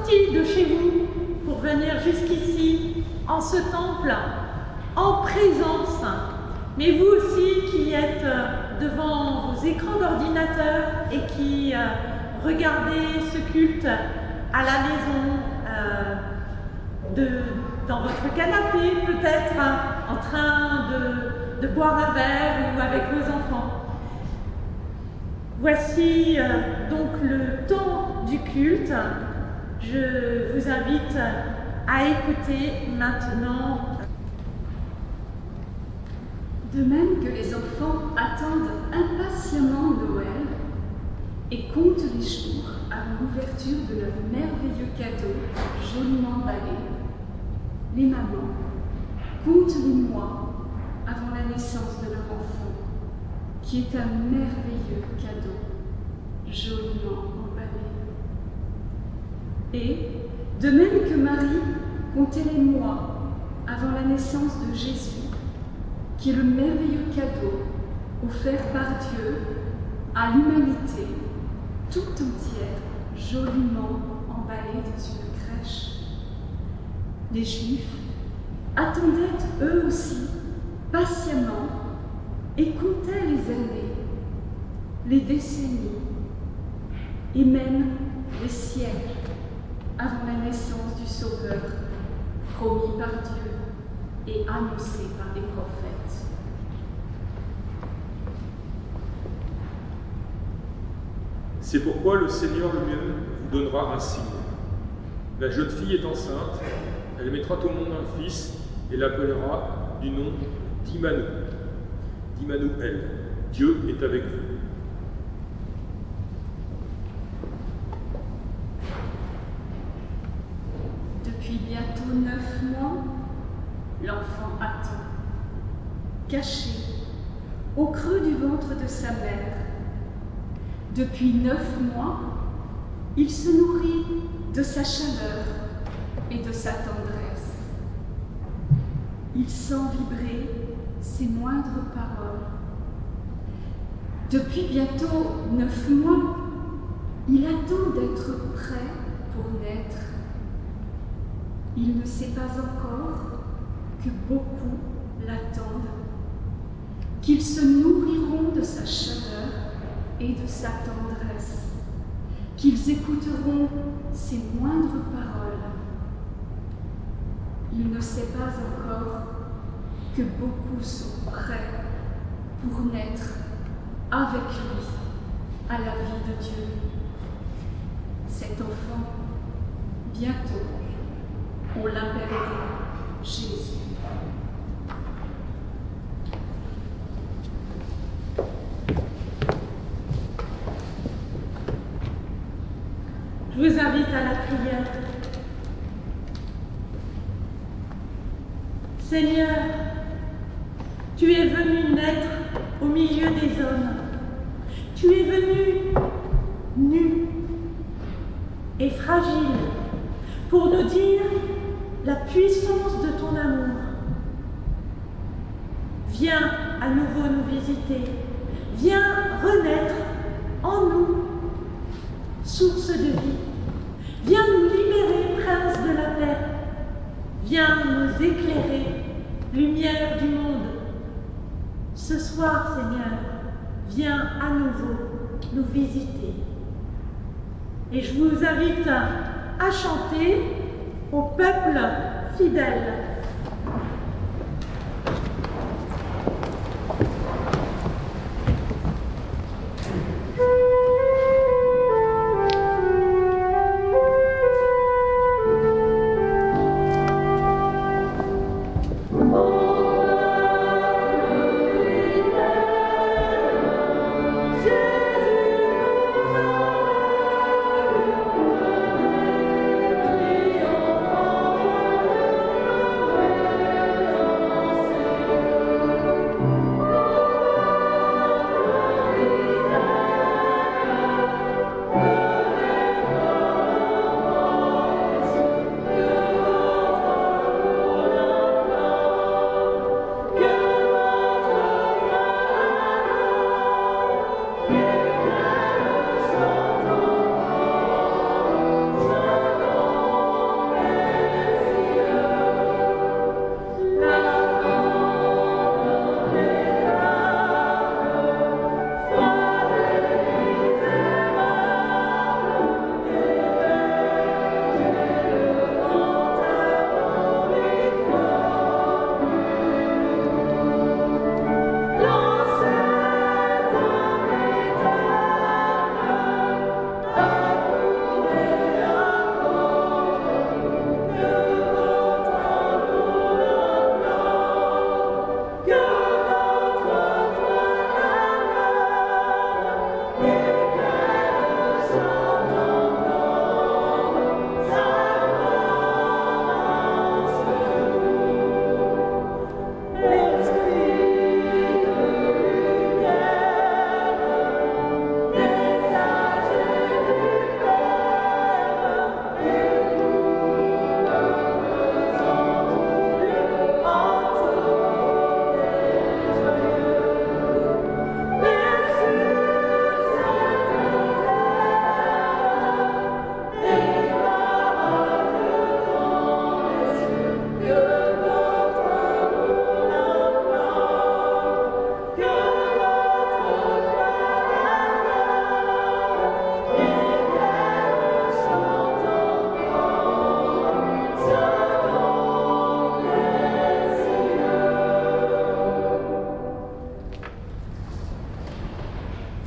sortis de chez vous pour venir jusqu'ici, en ce temple, en présence, mais vous aussi qui êtes devant vos écrans d'ordinateur et qui regardez ce culte à la maison, dans votre canapé peut-être, en train de boire un verre ou avec vos enfants. Voici donc le temps du culte. Je vous invite à écouter maintenant. De même que les enfants attendent impatiemment Noël et comptent les jours avant l'ouverture de leur merveilleux cadeau joliment emballé, les mamans comptent les mois avant la naissance de leur enfant, qui est un merveilleux cadeau joliment emballé. Et, de même que Marie comptait les mois avant la naissance de Jésus, qui est le merveilleux cadeau offert par Dieu à l'humanité tout entière, joliment emballée dans une crèche. Les Juifs attendaient eux aussi patiemment et comptaient les années, les décennies et même les siècles avant la naissance du Sauveur promis par Dieu et annoncé par les prophètes. C'est pourquoi le Seigneur lui-même vous donnera un signe. La jeune fille est enceinte, elle mettra au monde un fils et l'appellera du nom d'Immanuel. D'Immanuel, Dieu est avec vous. Depuis bientôt 9 mois, l'enfant attend, caché au creux du ventre de sa mère. Depuis 9 mois, il se nourrit de sa chaleur et de sa tendresse. Il sent vibrer ses moindres paroles. Depuis bientôt 9 mois, il attend d'être prêt pour naître. Il ne sait pas encore que beaucoup l'attendent, qu'ils se nourriront de sa chaleur et de sa tendresse, qu'ils écouteront ses moindres paroles. Il ne sait pas encore que beaucoup sont prêts pour naître avec lui à la vie de Dieu. Cet enfant, bientôt, on l'appellera Jésus. Je vous invite à la prière. Seigneur, tu es venu naître au milieu des hommes. Tu es venu nu et fragile pour nous dire la puissance de ton amour. Viens à nouveau nous visiter. Viens renaître en nous, source de vie. Viens nous libérer, prince de la paix. Viens nous éclairer, lumière du monde. Ce soir, Seigneur, viens à nouveau nous visiter. Et je vous invite à chanter au peuple fidèle.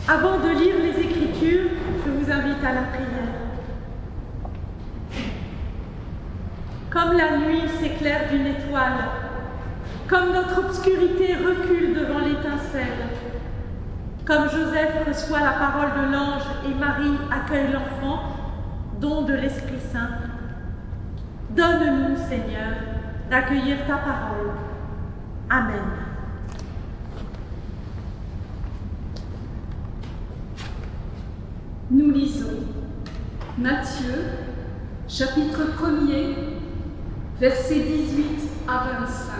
Avant de lire les Écritures, je vous invite à la prière. Comme la nuit s'éclaire d'une étoile, comme notre obscurité recule devant l'étincelle, comme Joseph reçoit la parole de l'ange et Marie accueille l'enfant, don de l'Esprit Saint, donne-nous, Seigneur, d'accueillir ta parole. Amen. Nous lisons Matthieu, chapitre 1er, versets 18 à 25.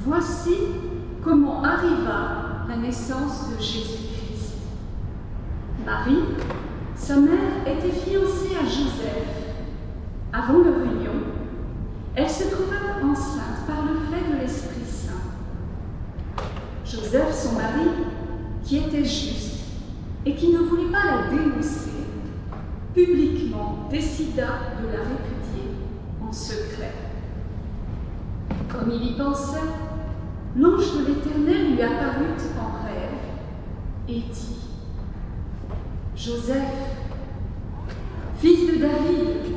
Voici comment arriva la naissance de Jésus-Christ. Marie, sa mère, était fiancée à Joseph. Avant leur union, elle se trouva enceinte par le fait de l'Esprit Saint. Joseph, son mari, qui était juste et qui ne voulait pas la dénoncer, publiquement décida de la répudier en secret. Comme il y pensait, l'ange de l'Éternel lui apparut en rêve et dit : Joseph, fils de David,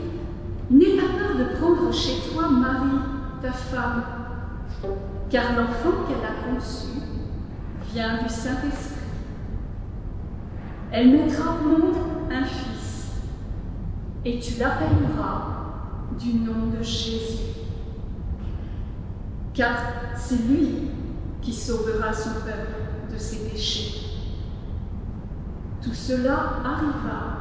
n'aie pas peur de prendre chez toi Marie, ta femme, car l'enfant qu'elle a conçu vient du Saint-Esprit. Elle mettra au monde un fils, et tu l'appelleras du nom de Jésus, car c'est lui qui sauvera son peuple de ses péchés. Tout cela arriva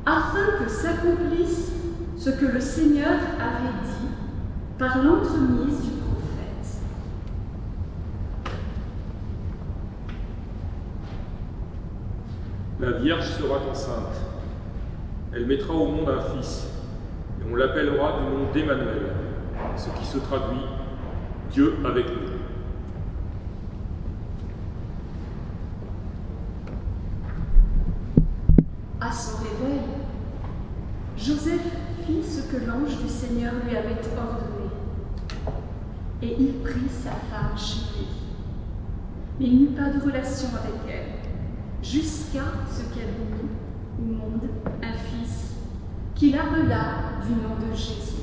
afin que s'accomplisse ce que le Seigneur avait dit par l'entremise du prophète. La Vierge sera enceinte. Elle mettra au monde un fils, et on l'appellera du nom d'Emmanuel, ce qui se traduit « Dieu avec nous ». À son réveil, Joseph fit ce que l'ange du Seigneur lui avait ordonné, et il prit sa femme chez lui. Mais il n'eut pas de relation avec elle, jusqu'à ce qu'elle mit au monde un fils, qu'il appela du nom de Jésus.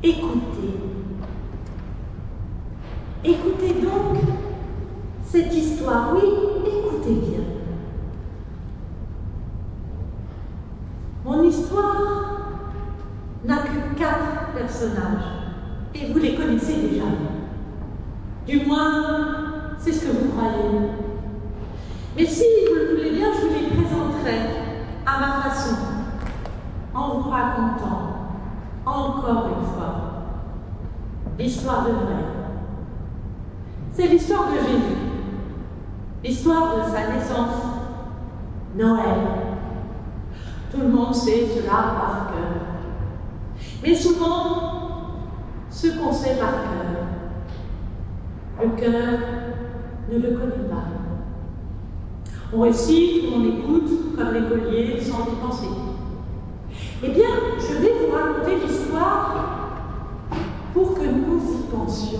écoutez. Écoutez donc cette histoire, oui, écoutez bien. Mon histoire n'a que 4 personnages, et vous les connaissez déjà. Du moins, c'est ce que vous croyez. Mais si vous le voulez bien, je vous les présenterai à ma façon, en vous racontant, encore une fois, l'histoire de Noël. C'est l'histoire de Jésus, l'histoire de sa naissance, Noël. Tout le monde sait cela par cœur. Mais souvent, ce qu'on sait par cœur, le cœur ne le connaît pas. On récite, on écoute, comme l'écolier, sans y penser. Eh bien, je vais vous raconter l'histoire pour que nous y pensions.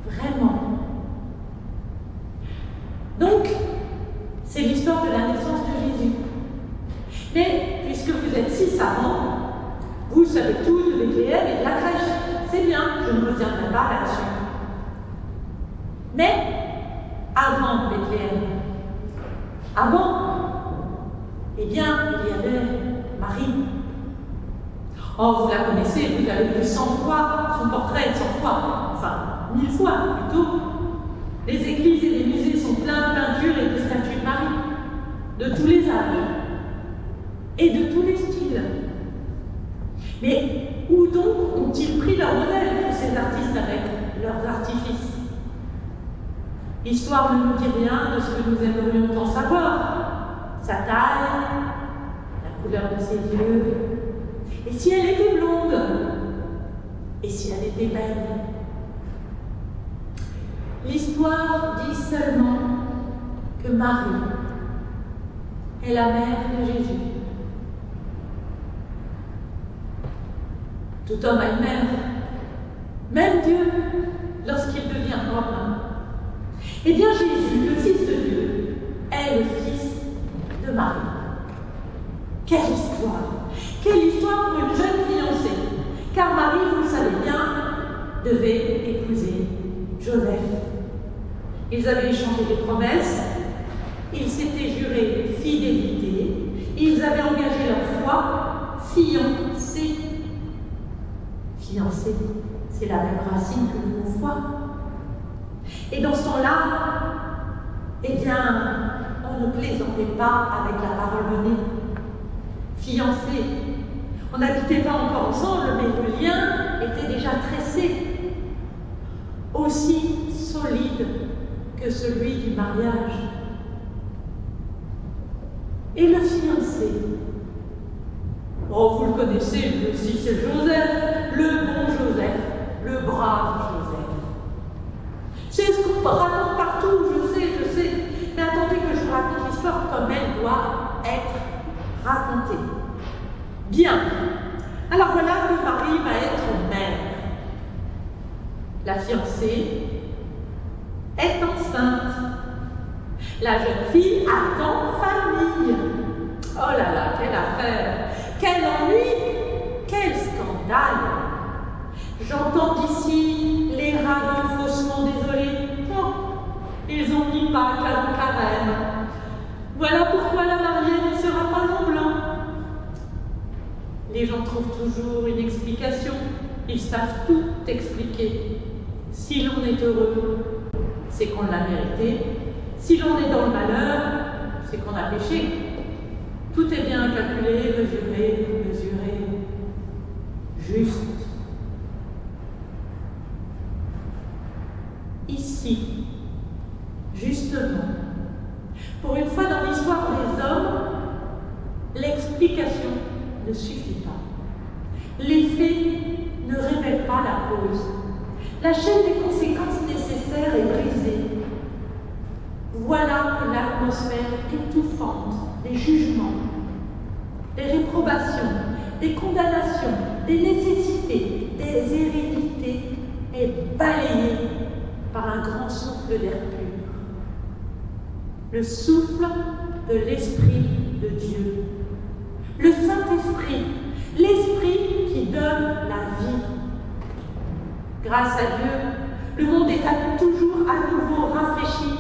Vraiment. Donc, c'est l'histoire de la naissance de Jésus. Mais, puisque vous êtes si savants, vous savez tout de Bethléem et de la crèche. C'est bien, je ne reviendrai pas là-dessus. Mais, avant Bethléem, eh bien, il y avait Marie. Oh, vous la connaissez, vous l'avez vu 100 fois, son portrait 100 fois, enfin 1000 fois plutôt. Les églises et les musées sont pleins de peintures et de statues de Marie, de tous les âges et de tous les styles. Mais où donc ont-ils pris leur modèle, tous ces artistes avec leurs artifices? L'histoire ne nous dit rien de ce que nous aimerions tant savoir. Sa taille, la couleur de ses yeux, et si elle était blonde, et si elle était belle. L'histoire dit seulement que Marie est la mère de Jésus. Tout homme a une mère, même Dieu, lorsqu'il devient homme. Eh bien, Jésus, le Fils de Dieu, est le Fils de Marie. Quelle histoire! Quelle histoire pour une jeune fiancée! Car Marie, vous le savez bien, devait épouser Joseph. Ils avaient échangé des promesses, ils s'étaient juré fidélité, ils avaient engagé leur foi, fiancés. Fiancé, c'est la même racine que le mot foi. Et dans ce temps-là, eh bien, on ne plaisantait pas avec la parole donnée. Fiancé, on n'habitait pas encore ensemble, mais le lien était déjà tressé, aussi solide que celui du mariage. Et le fiancé, oh, vous le connaissez, lui aussi, c'est Joseph, le bon Joseph, le brave Joseph. C'est ce qu'on raconte partout, je sais, mais attendez que je vous raconte l'histoire comme elle doit être racontée. Bien, alors voilà que Marie va être mère. La fiancée est enceinte. La jeune fille attend famille. Oh là là, quelle affaire! Quel ennui! Quel scandale! J'entends d'ici les ragots faussement désolés. Oh, ils ont mis Pâques à la carême. Voilà pourquoi la mariée ne sera pas en blanc. Les gens trouvent toujours une explication. Ils savent tout expliquer. Si l'on est heureux, c'est qu'on l'a mérité. Si l'on est dans le malheur, c'est qu'on a péché. Tout est bien calculé, mesuré, juste. Ici, justement, pour une fois dans l'histoire des hommes, l'explication ne suffit pas. Les faits ne révèlent pas la cause. La chaîne des conséquences nécessaires est brisée. Voilà que l'atmosphère étouffante des jugements, des réprobations, des condamnations, des nécessités, des hérédités est balayée par un grand souffle d'air pur. Le souffle de l'Esprit de Dieu. Le Saint-Esprit, l'Esprit qui donne la vie. Grâce à Dieu, le monde est toujours à nouveau rafraîchi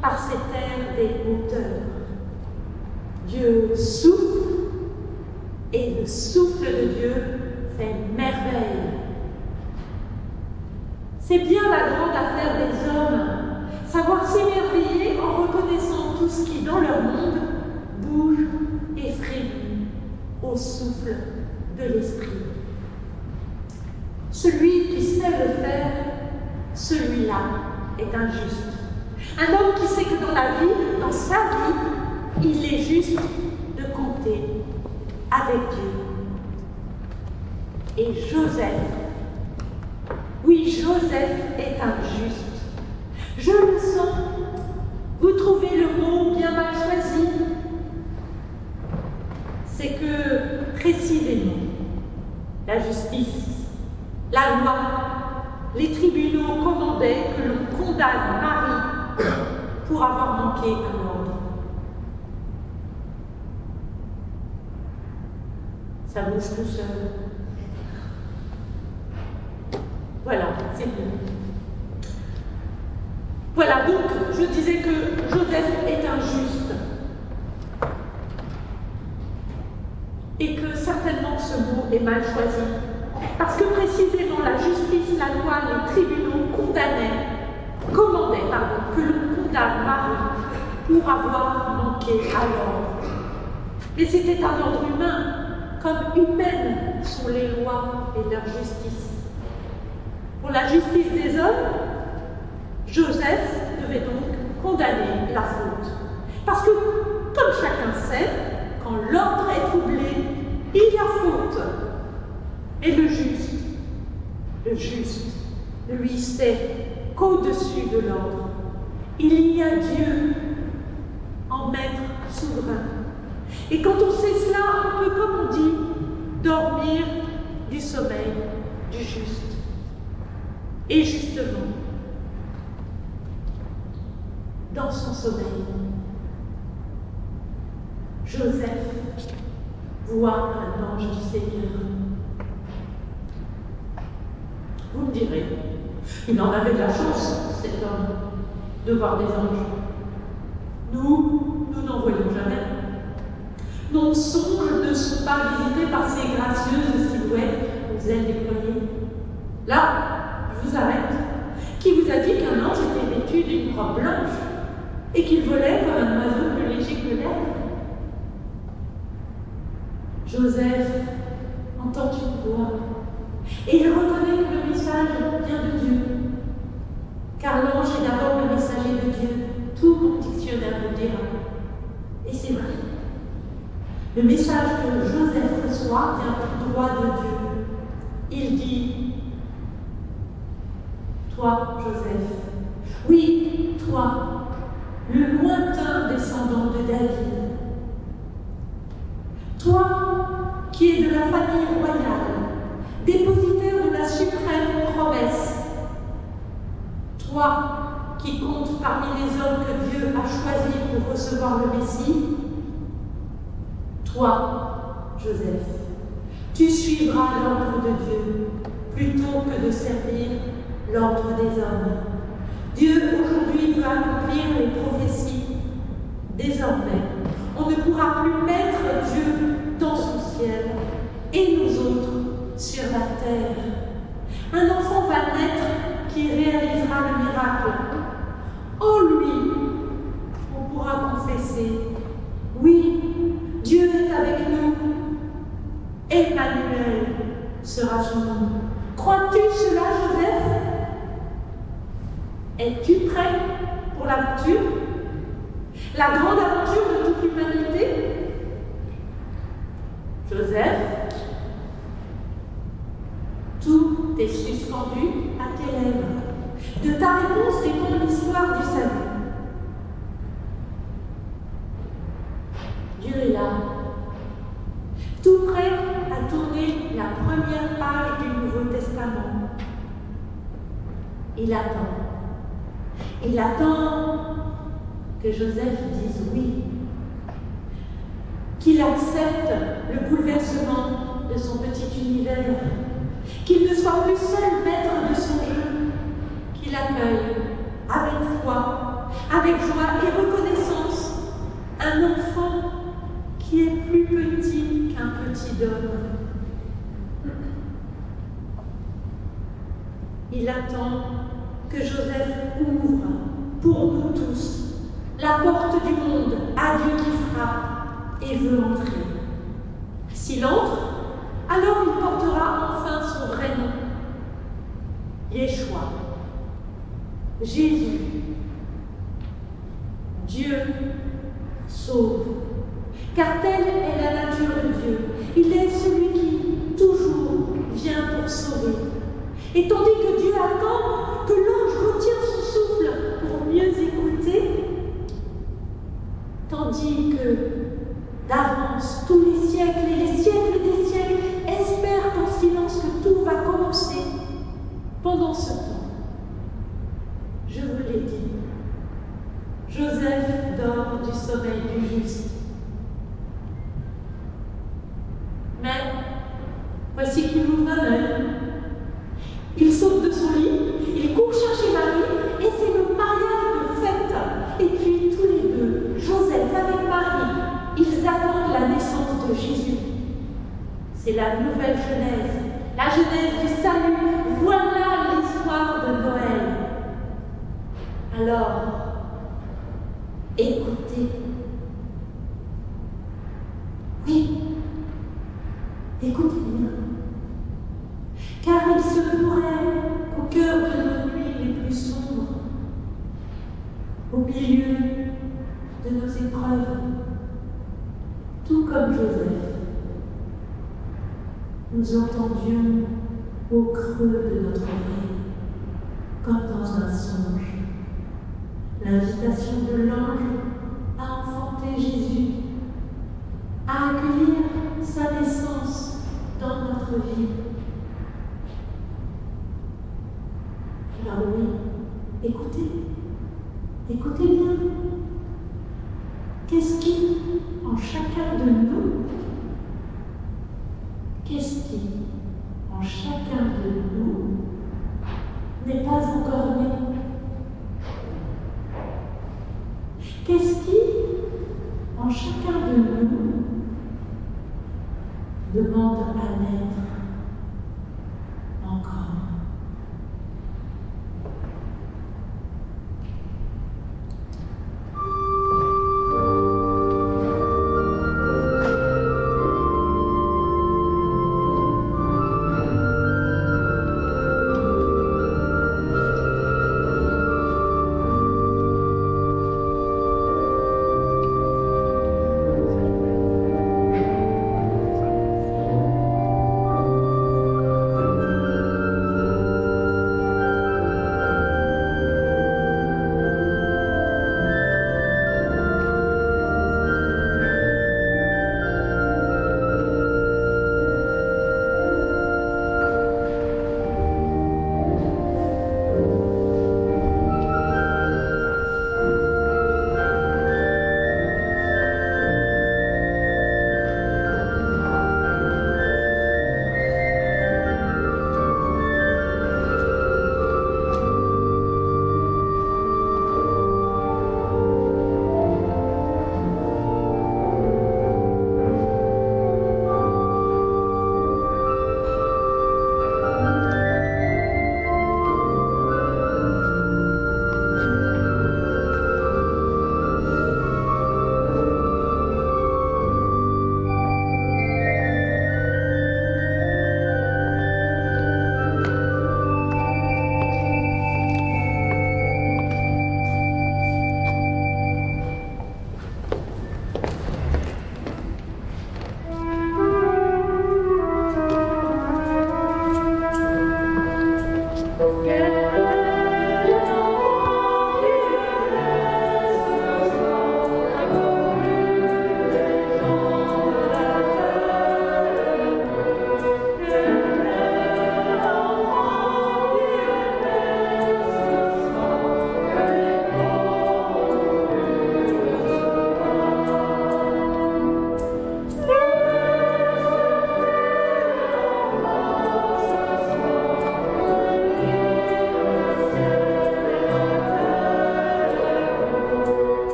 par cet air des hauteurs. Dieu souffle et le souffle de Dieu fait merveille. C'est bien la grande affaire des hommes, savoir s'émerveiller en reconnaissant tout ce qui, dans leur monde, bouge et frémit au souffle de l'esprit. Celui qui sait le faire, celui-là est un juste. Un homme qui sait que dans la vie, dans sa vie, il est juste de compter avec Dieu. Et Joseph, oui, Joseph est un juste. Je le sens. Vous trouvez le mot bien mal choisi. C'est que, précisément, la justice, la loi, les tribunaux commandaient que l'on condamne Marie pour avoir manqué à l'ordre. Ça bouge tout seul. Voilà, c'est bien. Voilà, donc je disais que Joseph est injuste. Et que certainement ce mot est mal choisi. Parce que précisément la justice, la loi, les tribunaux commandaient que l'on condamne Marie pour avoir manqué à l'ordre. Mais c'était un ordre humain, comme humaines sont les lois et leur justice. Pour la justice des hommes, Joseph devait donc condamner la faute. Parce que, comme chacun sait, quand l'ordre est troublé, il y a faute. Et le juste, lui sait qu'au-dessus de l'ordre, il y a Dieu en maître souverain. Et quand on sait cela, on peut, comme on dit, dormir du sommeil du juste. Et justement, dans son sommeil, Joseph voit un ange du Seigneur. Vous me direz, il en avait de la chance, cet homme, de voir des anges. Nous n'en voyons jamais. Nos songes ne sont pas visités par ces gracieuses silhouettes aux ailes déployées. Là, je vous arrête. Qui vous a dit qu'un ange était vêtu d'une robe blanche et qu'il volait comme un oiseau plus léger que l'herbe? Joseph entend une voix et il reconnaît que le message vient de Dieu. Car l'ange est d'abord le messager de Dieu. Tout mon dictionnaire le dira. Et c'est vrai. Le message que Joseph reçoit vient tout droit de Dieu. Il dit: toi, Joseph, oui, toi, le lointain descendant de David, toi qui es de la famille royale, dépositaire de la suprême promesse, toi qui comptes parmi les hommes que Dieu a choisis pour recevoir le Messie, toi, Joseph, tu suivras l'ordre de Dieu plutôt que de servir l'ordre des hommes. Dieu aujourd'hui veut accomplir les prophéties. Désormais, on ne pourra plus mettre Dieu dans son ciel et nous autres sur la terre. Un enfant va naître qui réalisera le miracle. En lui, on pourra confesser: oui, Dieu est avec nous. Emmanuel sera son nom. Crois-tu cela, Joseph? Es-tu prêt pour l'aventure? La grande aventure de toute l'humanité? Joseph, tout est suspendu à tes lèvres. De ta réponse dépend l'histoire du salut. Dieu est là, tout prêt à tourner la première page du Nouveau Testament. Il attend. Il attend que Joseph dise oui, qu'il accepte le bouleversement de son petit univers, qu'il ne soit plus seul maître de son jeu, qu'il accueille avec foi, avec joie et reconnaissance un enfant qui est plus petit qu'un petit homme. Il attend que Joseph ouvre pour nous tous la porte du monde à Dieu qui frappe et veut entrer. S'il entre, alors il portera enfin son vrai nom, Yeshua, Jésus. Dieu sauve, car telle est la nature de Dieu. Il est celui qui toujours vient pour sauver. Et tandis que Dieu attend que l'ange retire son souffle pour mieux écouter, tandis que d'avance tous les siècles et les siècles des siècles espèrent en silence que tout va commencer, pendant ce temps, je vous l'ai dit, Joseph dort du sommeil du juste. Mais voici qu'il ouvre un œil. Il saute de son lit, il court chercher Marie, et c'est le mariage de fête. Et puis tous les deux, Joseph avec Marie, ils attendent la naissance de Jésus. C'est la nouvelle Genèse, la Genèse du salut. Voilà l'histoire de Noël. Alors, écoutez. Oui, écoutez bien. Car il se pourrait qu'au cœur de nos nuits les plus sombres, au milieu de nos épreuves, tout comme Joseph, nous entendions au creux de notre oreille, comme dans un songe, l'invitation de l'ange à enfanter Jésus, à accueillir sa naissance dans notre vie. Alors oui, écoutez bien. Qu'est-ce qui, en chacun de nous, n'est pas encore né? Qu'est-ce qui, en chacun de nous, demande à naître encore?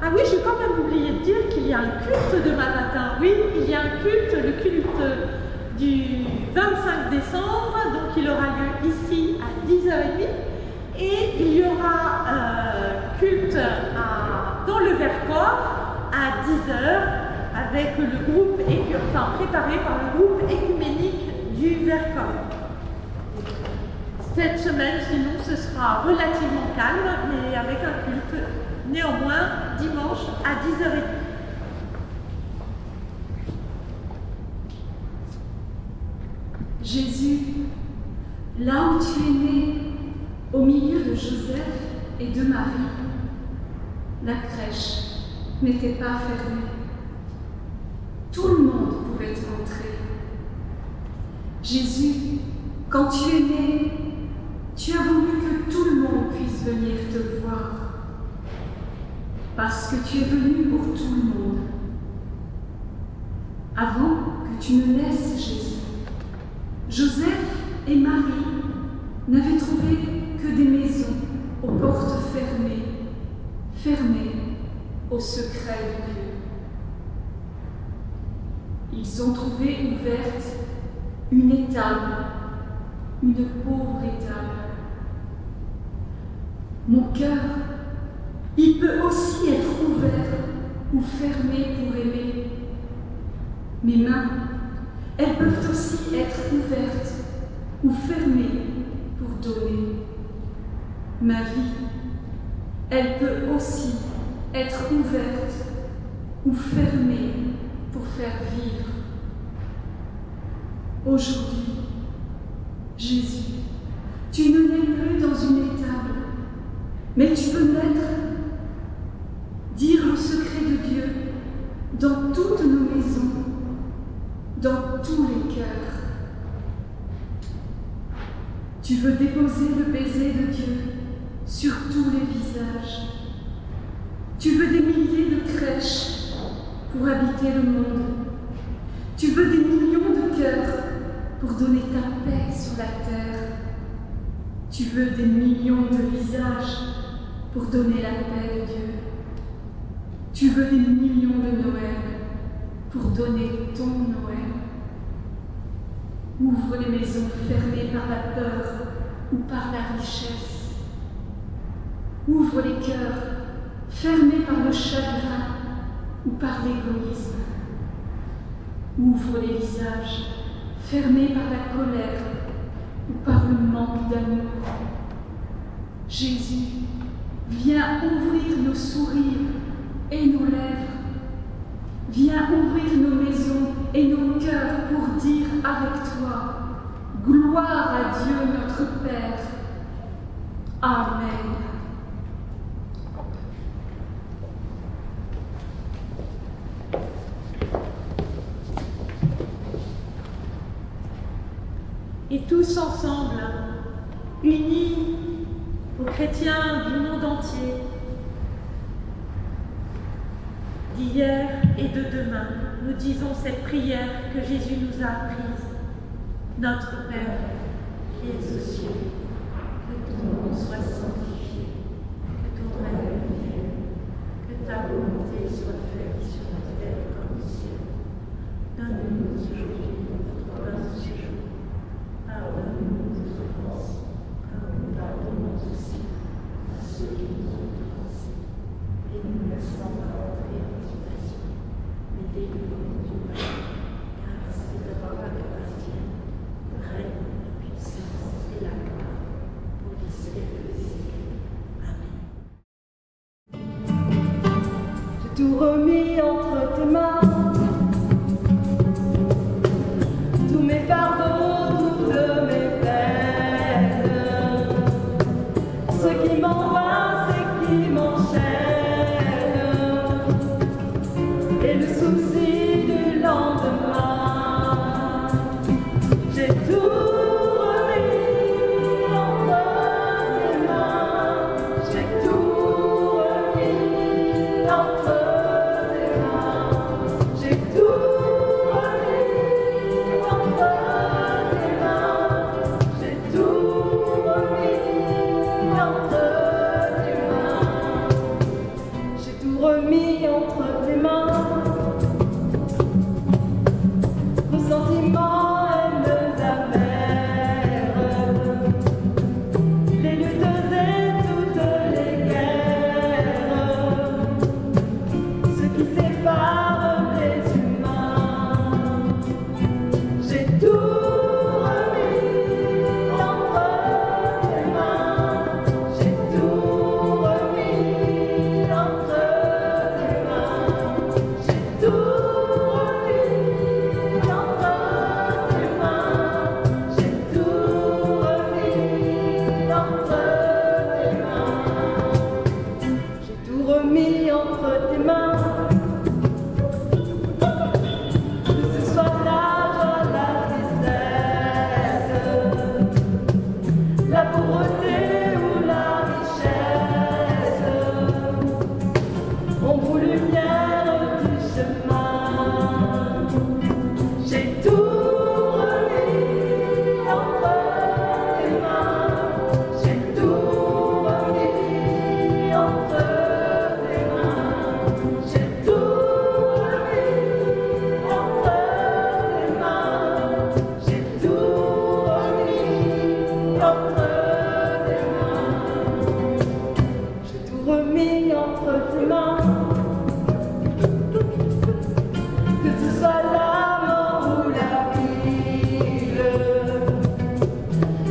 Ah oui, j'ai quand même oublié de dire qu'il y a un culte demain matin. Oui, il y a un culte, le culte du 25 décembre, donc il aura lieu ici à 10h30. Et il y aura culte dans le Vercors à 10h avec le groupe, préparé par le groupe écuménique du Vercors. Cette semaine, sinon, ce sera relativement calme, mais avec un culte néanmoins dimanche à 10h30. Jésus, là où tu es né, au milieu de Joseph et de Marie, la crèche n'était pas fermée. Tout le monde pouvait entrer. Jésus, quand tu es né, tu as voulu que tout le monde puisse venir te voir. Parce que tu es venu pour tout le monde. Avant que tu ne naisses, Jésus, Joseph et Marie n'avaient trouvé que des maisons aux portes fermées au secret de Dieu. Ils ont trouvé ouverte une étable, une pauvre étable. Mon cœur, il peut aussi être ouvert ou fermé pour aimer. Mes mains, elles peuvent aussi être ouvertes ou fermées pour donner. Ma vie, elle peut aussi être ouverte ou fermée pour faire vivre. Aujourd'hui, Jésus, tu ne nais plus dans une étable, mais tu veux naître, dire le secret de Dieu dans toutes nos maisons, dans tous les cœurs. Tu veux déposer le baiser de Dieu sur tous les visages. Tu veux des milliers de crèches pour habiter le monde. Tu veux des millions de cœurs pour donner ta paix sur la terre. Tu veux des millions de visages pour donner la paix de Dieu. Tu veux des millions de Noël pour donner ton Noël. Ouvre les maisons fermées par la peur ou par la richesse. Ouvre les cœurs fermés par le chagrin ou par l'égoïsme. Ouvre les visages fermés par la colère ou par le manque d'amour. Jésus, viens ouvrir nos sourires et nos lèvres. Viens ouvrir nos maisons et nos cœurs pour dire avec toi, gloire à Dieu notre Père. Amen. Et tous ensemble, unis aux chrétiens du monde entier, d'hier et de demain, nous disons cette prière que Jésus nous a apprise. Notre Père, qui es aux cieux, que ton nom soit sanctifié, que ton règne vienne, que ta volonté soit faite sur la terre comme au ciel. Donne-nous aujourd'hui notre pain de ce jour. Pardonne-nous nos offenses, comme nous pardonnons aussi à ceux qui nous ont offensés. Et ne nous laisse pas entrer en tentation, mais délivre-nous du mal, car c'est de toi qu'appartient le règne, la puissance et la gloire pour les siècles des siècles. Amen. J'ai tout remis entre tes mains, tous mes fardeaux, toutes mes peines, ce qui m'angoisse et qui m'enchaîne, et le souci du lendemain. J'ai tout remis entre tes mains, j'ai tout remis entre tes mains. remis entre tes mains. Que ce soit la mort ou la vie,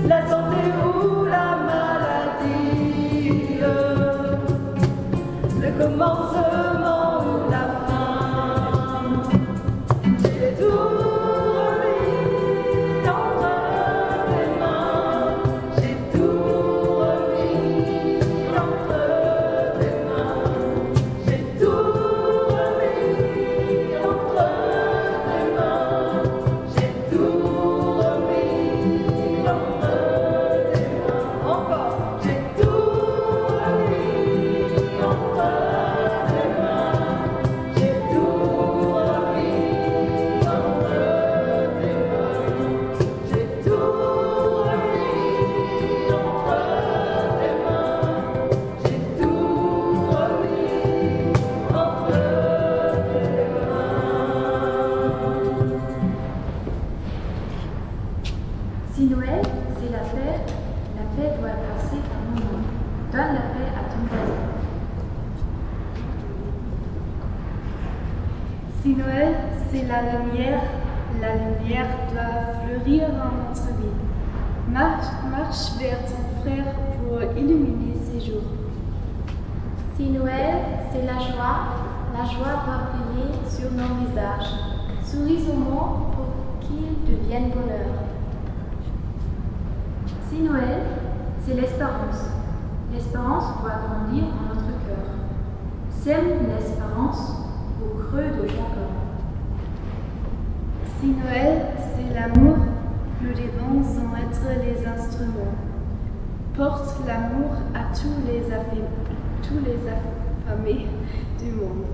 la santé ou la maladie, le commencement ou la fin, j'ai tout remis entre tes mains, j'ai tout remis entre tes mains, j'ai tout remis entre tes mains, j'ai tout remis entre tes mains, encore, j'ai tout remis entre tes mains, j'ai tout remis entre tes mains, j'ai tout remis entre tes mains, j'ai tout remis entre tes mains. Si Noël, c'est la paix doit passer par mon nom. Donne la paix à ton voisin. Si Noël, c'est la lumière doit fleurir en notre vie. Marche vers ton frère pour illuminer ses jours. Si Noël, c'est la joie doit briller sur nos visages. Souris au monde pour qu'il devienne bonheur. Si Noël, c'est l'espérance doit grandir en notre cœur. Sème l'espérance au creux de Jacob. Si Noël, c'est l'amour, nous devons en être les instruments. Porte l'amour à tous les affamés du monde.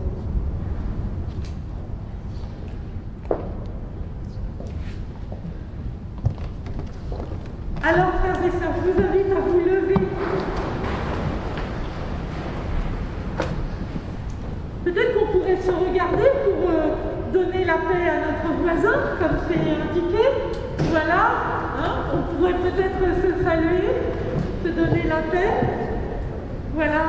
Alors, frères et sœurs, je vous invite à vous lever. Peut-être qu'on pourrait se regarder pour donner la paix à notre voisin, comme c'est indiqué. Voilà, hein, on pourrait peut-être se saluer, se donner la paix. Voilà.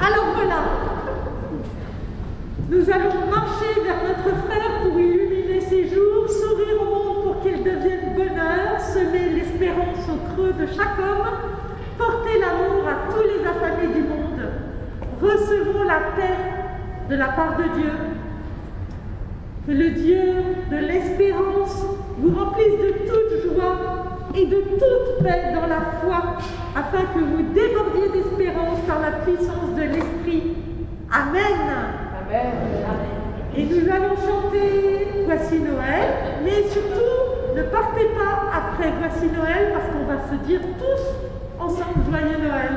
Alors voilà. Nous allons marcher vers notre frère pour illuminer ses jours, sourire au monde pour qu'il devienne bonheur, semer l'espérance au creux de chaque homme, porter l'amour à tous les affamés du monde. Recevons la paix de la part de Dieu. Que le Dieu de l'espérance vous remplisse de toute joie et de toute paix dans la foi, afin que vous débordiez d'espérance par la puissance de l'Esprit. Amen. Et nous allons chanter Voici Noël, mais surtout ne partez pas après Voici Noël parce qu'on va se dire tous ensemble Joyeux Noël.